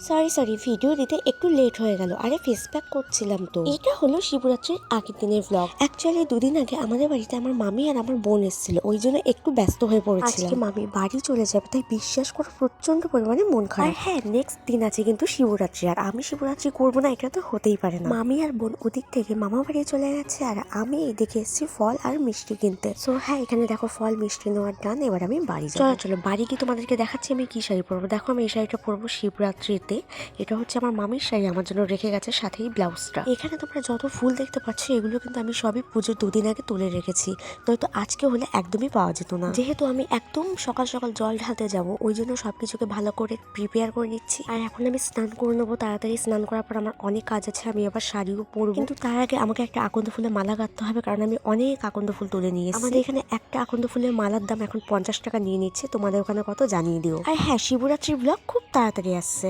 Sorry video দিতে একটু late হয়ে গেল। আরে ফেস প্যাক করছিলাম তো। এটা হলো শিবরাত্রির আগের দিনের ব্লগ। অ্যাকচুয়ালি দুদিন আগে আমাদের বাড়িতে আমার মামি আর আমার বোন এসেছিল, ওই জন্য একটু ব্যস্ত হয়ে পড়েছিলাম। আজকে মামি বাড়ি চলে যাবে, তাই বিশ্বাস করে প্রচন্ড পরিমাণে মন খারাপ। আর হ্যাঁ, নেক্সট দিন আছে কিন্তু শিবরাত্রি, আর আমি শিবরাত্রি করবো না এটা তো হতেই পারে না। মামি আর বোন ওদিক থেকে মামা বাড়ি চলে গেছে, আর আমি এদিকে এসেছি ফল আর মিষ্টি কিনতে। সো হ্যাঁ, এখানে দেখো ফল মিষ্টি নেওয়ার ডান। এবার আমি বাড়ি যাবো। চলো বাড়ি গিয়ে তোমাদেরকে দেখাচ্ছি আমি কি শাড়ি পরবো। দেখো আমি এই শাড়িটা পরবো শিবরাত্রিতে। এটা হচ্ছে আমার মামির শাড়ি, আমার জন্য রেখে গেছে, সাথেই ব্লাউজটা। এখানে তোমরা যত ফুল দেখতে পাচ্ছ এগুলো কিন্তু আমি সবই পুজোর দুদিন আগে তুলে রেখেছি, নয়তো আজকে হলে একদমই পাওয়া যেত না। যেহেতু আমি একদম সকাল সকাল জল ঢালতে যাব, ওই জন্য সবকিছুকে ভালো করে প্রিপেয়ার করে নিচ্ছি। আর এখন আমি স্নান করে নেবো তাড়াতাড়ি। স্নান করার পর আমার অনেক কাজ আছে, আমি আবার শাড়িও পরবো, কিন্তু তার আগে আমাকে একটা আকন্দ ফুলের মালা গাঁথতে হবে, কারণ আমি অনেক আকন্দ ফুল তুলে নিয়েছি। আমাদের এখানে একটা আকন্দ ফুলের মালার দাম এখন 50 টাকা নিয়ে নিচ্ছে। তোমাদের ওখানে কত জানিয়ে দিও। আর হ্যাঁ, শিবরাত্রির ব্লগ খুব তাড়াতাড়ি আসছে।